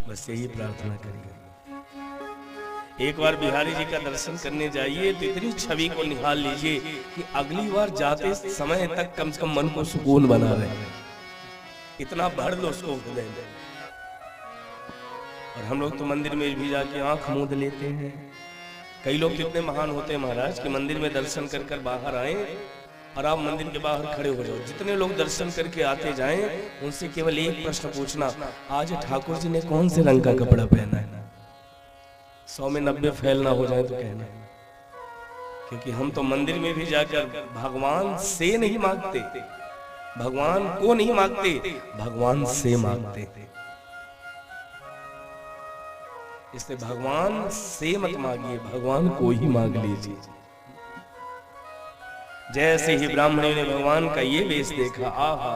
बस यही प्रार्थना करिए। एक बार बिहारी जी का दर्शन करने जाइए तो इतनी छवि को निहाल लीजिए कि अगली बार जाते समय तक कम से कम मन को सुकून बना रहे, इतना भर लो उसको हृदय में। और हम लोग तो मंदिर में भी जाके आंख मूंद लेते हैं। कई लोग कितने महान होते हैं महाराज कि मंदिर में दर्शन कर कर बाहर आए और आप मंदिर के बाहर खड़े हो जाओ। जितने लोग दर्शन करके आते जाएं उनसे केवल एक प्रश्न पूछना, आज ठाकुर जी ने कौन से रंग का कपड़ा पहना है? 100 में 90 फेल ना हो जाए तो कहना। क्योंकि हम तो मंदिर में भी जाकर भगवान से नहीं मांगते, भगवान को नहीं मांगते, भगवान से मांगते। इसलिए भगवान से मत मांगिए, भगवान को ही मांग लीजिए। जैसे ही ब्राह्मणी ने भगवान का ये वेश देखा, आहा,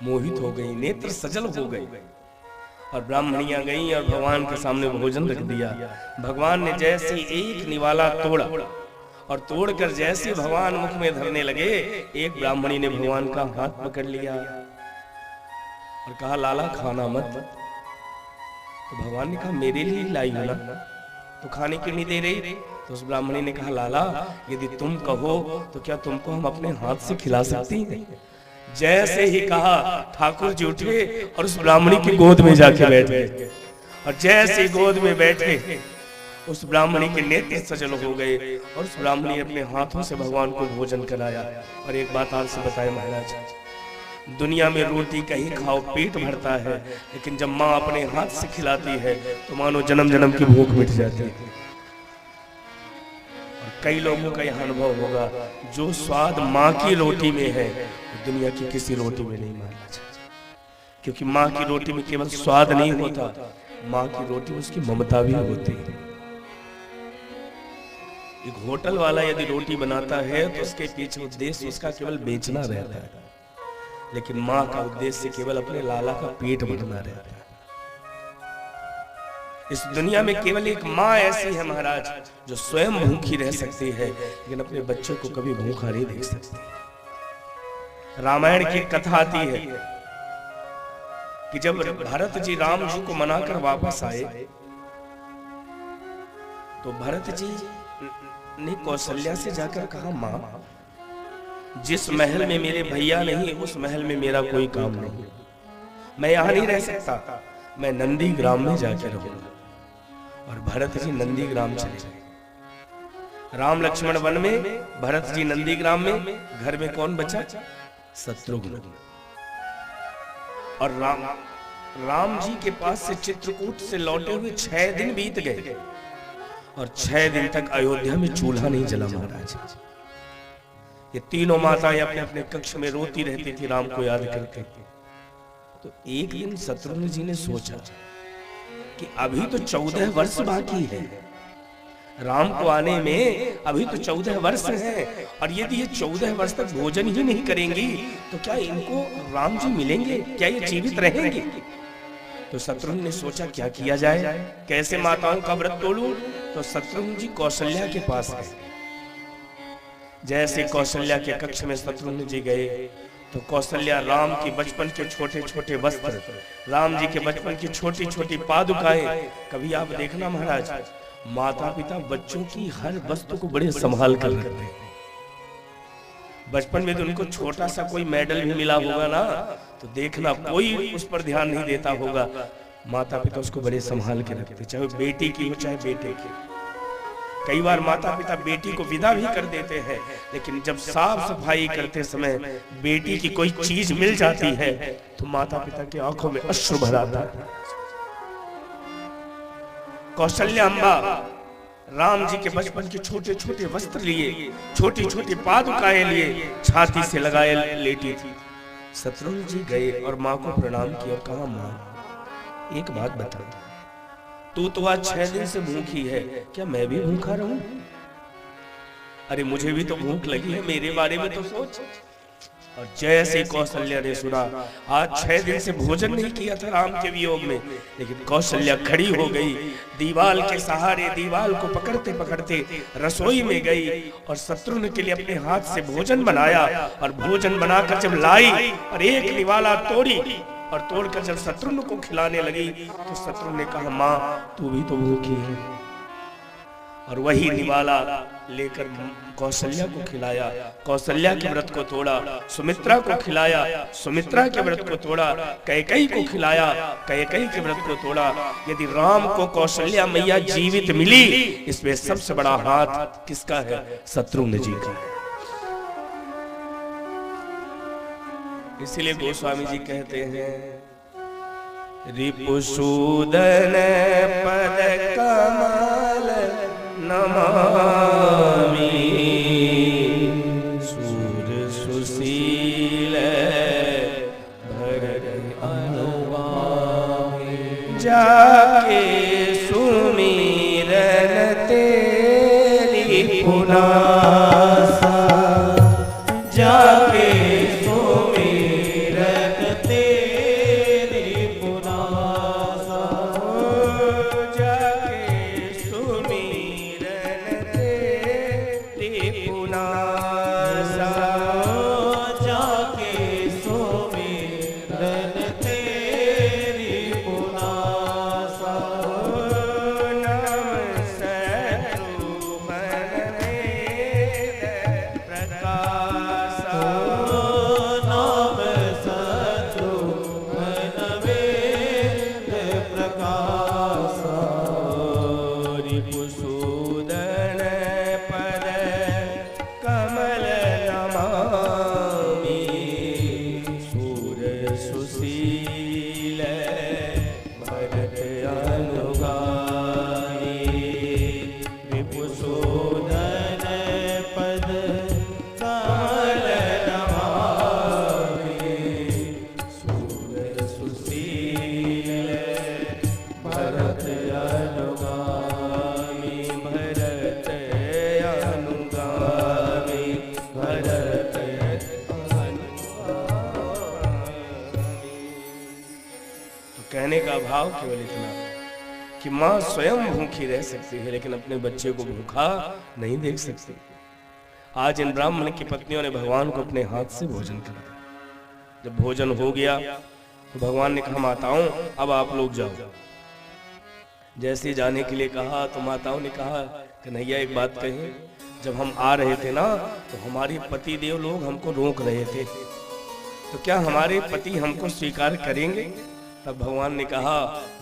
मोहित हो गई, नेत्र सजल हो गई। और ब्राह्मणियां गईं और भगवान के सामने भोजन रख दिया। भगवान ने जैसे एक निवाला तोड़ा और तोड़कर जैसे भगवान मुख में धरने लगे, एक ब्राह्मणी ने भगवान का हाथ पकड़ लिया और कहा, लाला खाना मत। तो भगवान ने कहा, मेरे लिए लाई हो ना, तो खाने क्यों नहीं दे रही? तो उस ब्राह्मणी ने कहा, लाला यदि तुम कहो तो क्या तुमको हम अपने हाथ से खिला सकती हैं? जैसे ही कहा ठाकुर जी उठे और उस ब्राह्मणी की गोद में जाके बैठ गए। और जैसे ही गोद में बैठे उस ब्राह्मणी के नेत्र सजल हो गए और उस ब्राह्मणी अपने हाथों से भगवान को भोजन कराया। और एक बात आपसे बताए महाराज, दुनिया में रोटी कहीं खाओ पेट भरता है, लेकिन जब माँ अपने हाथ से खिलाती है तो मानो जन्म जन्म की भूख मिट जाती है। और कई लोगों का यह अनुभव होगा, जो स्वाद माँ की रोटी में है वो दुनिया की किसी रोटी में नहीं महाराज। क्योंकि माँ की रोटी में केवल स्वाद नहीं होता, माँ की रोटी में उसकी ममता भी होती है। एक होटल वाला यदि रोटी बनाता है तो उसके पीछे उद्देश्य उसका केवल बेचना रहता है, लेकिन माँ का उद्देश्य केवल अपने लाला का पेट भरना रहता है। इस दुनिया में केवल एक माँ ऐसी है महाराज जो स्वयं भूखी रह सकती है, लेकिन अपने बच्चों को कभी भूखा नहीं देख सकती। रामायण की कथा आती है कि जब भरत जी राम जी को मनाकर वापस आए तो भरत जी ने कौशल्या से जाकर कहा, माँ जिस महल में मेरे भैया नहीं उस महल में मेरा कोई काम नहीं, मैं यहां नहीं रह सकता, मैं नंदी ग्राम में जाकर रहूंगा। और भरत जी नंदी ग्राम चले गए। राम लक्ष्मण वन में, भरत जी नंदी ग्राम में। घर में कौन बचा? शत्रुघ्न। और राम जी के पास से चित्रकूट से लौटे हुए 6 दिन बीत गए और 6 दिन तक अयोध्या में चूल्हा नहीं जला महाराज। ये तीनों माताएं अपने अपने कक्ष में रोती रहती थी, राम को याद करके। तो एक दिन शत्रुघ्न जी ने सोचा कि अभी तो 14 वर्ष बाकी है, राम को आने में अभी तो 14 वर्ष है, और यदि ये 14 वर्ष तक भोजन ही नहीं करेंगी तो क्या इनको राम जी मिलेंगे? क्या ये जीवित रहेंगे? तो शत्रुघ्न ने सोचा क्या किया जाए, कैसे माताओं का व्रत तोड़ूं? तो शत्रुघ्न जी कौशल्या के पास गए। जैसे कौशल्या के कक्ष में शत्रुघ्न जी गए तो कौशल्या राम की बचपन के छोटे छोटे वस्त्र, राम जी के बचपन की छोटी छोटी पादुकाएं। कभी आप देखना महाराज, माता पिता बच्चों की हर वस्तु को बड़े संभाल कर रखते हैं। बचपन में तो उनको छोटा सा कोई मेडल भी मिला होगा ना, तो देखना कोई उस पर ध्यान नहीं देता होगा। माता पिता उसको बड़े संभाल के रखते, चाहे बेटी की हो चाहे बेटे की। कई बार माता पिता बेटी को विदा भी कर देते हैं, लेकिन जब साफ सफाई करते समय बेटी की कोई चीज मिल जाती है तो माता पिता की आंखों में अश्रु भर आता है। कौशल्या अम्बा राम जी के बचपन के छोटे छोटे वस्त्र लिए, छोटी छोटी पादुकाएं लिए, छाती से लगाए लेटी थी। शत्रुघ्न जी गए और माँ को प्रणाम किया और कहा, माँ एक बात बता, तू तो आज 6 दिन से भूखी है, क्या मैं भी भूखा रहूं? अरे मुझे भी तो भूख लगी है, मेरे बारे में तो सोच। और जैसे कौशल्या ने सुना, आज 6 दिन से भोजन नहीं किया था राम के वियोग में, लेकिन कौशल्या खड़ी हो गई, दीवाल के सहारे दीवाल को पकड़ते पकड़ते रसोई में गई और शत्रुघ्न के लिए अपने हाथ से भोजन बनाया। और भोजन बनाकर जब लाई और एक निवाला तोड़ी और तोड़कर जब शत्रुघ्न को खिलाने लगी तो शत्रुघ्न ने कहा, माँ तू भी तो भूखी है। और वही निवाला लेकर कौशल्या को खिलाया, कौशल्या के व्रत को तोड़ा। सुमित्रा को खिलाया, सुमित्रा के व्रत को तोड़ा। कैकेयी को खिलाया, कैकेयी के व्रत को तोड़ा। यदि राम को कौशल्या मैया जीवित मिली, इसमें सबसे बड़ा हाथ किसका है? शत्रुघ्न जी का। इसीलिए गोस्वामी जी कहते हैं, रिपुसूदन पद कमल नमामि, सूर सुशील भरत अनुगामी, जाके सुमिरन तेरी पुनासा, जाके कहने का भाव केवल इतना कि माँ स्वयं भूखी रह सकती है, लेकिन अपने बच्चे को भूखा नहीं देख सकती। आज इन ब्राह्मण की पत्नियों ने भगवान को अपने हाथ से भोजन कराया। जब भोजन हो गया तो भगवान ने कहा, माताओं अब आप लोग जाओ। जैसे जाने के लिए कहा तो माताओं ने कहा, कन्हैया एक बात कहें, जब हम आ रहे थे ना तो हमारे पति देव लोग हमको रोक रहे थे, तो क्या हमारे पति हमको स्वीकार करेंगे? तब भगवान ने कहा,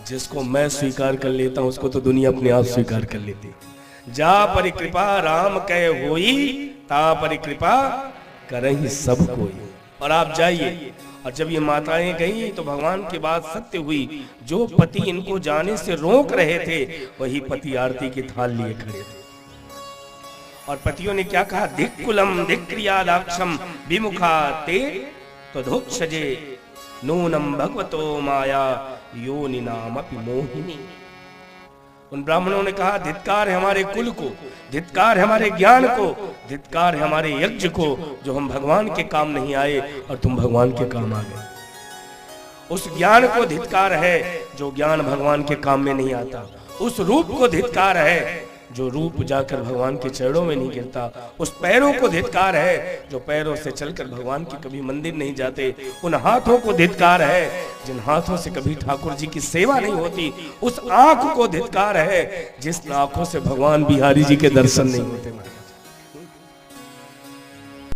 जिसको मैं स्वीकार कर लेता हूं उसको तो दुनिया अपने आप स्वीकार कर लेती। जा परिकृपा राम कह होई, ता परिकृपा करहि सब कोई। और आप जाइए। और जब ये माताएं गई तो भगवान की बात सत्य हुई। जो पति इनको जाने से रोक रहे थे वही पति आरती की थाल लिए खड़े थे। और पतियों ने क्या कहा, दिक्कुलम दिक्रियादाक्षम विमुखा ते तो धुक्षजे नूनम भगवतो माया योनि नामपि मोहिनी। उन ब्राह्मणों ने कहा, धिक्कार है हमारे कुल को, धिक्कार है हमारे ज्ञान को, धिक्कार है हमारे यज्ञ को, जो हम भगवान के काम नहीं आए और तुम भगवान के काम आ गए। उस ज्ञान को धिक्कार है जो ज्ञान भगवान के काम में नहीं आता। उस रूप को धिक्कार है जो रूप जाकर भगवान के चरणों में नहीं गिरता। उस पैरों को धिक्कार है जो पैरों से चलकर भगवान के कभी मंदिर नहीं जाते। उन हाथों को धिक्कार है जिन हाथों से कभी ठाकुर जी की सेवा नहीं होती। उस आंख को धिक्कार है जिस आंखों से भगवान बिहारी जी के दर्शन नहीं होते।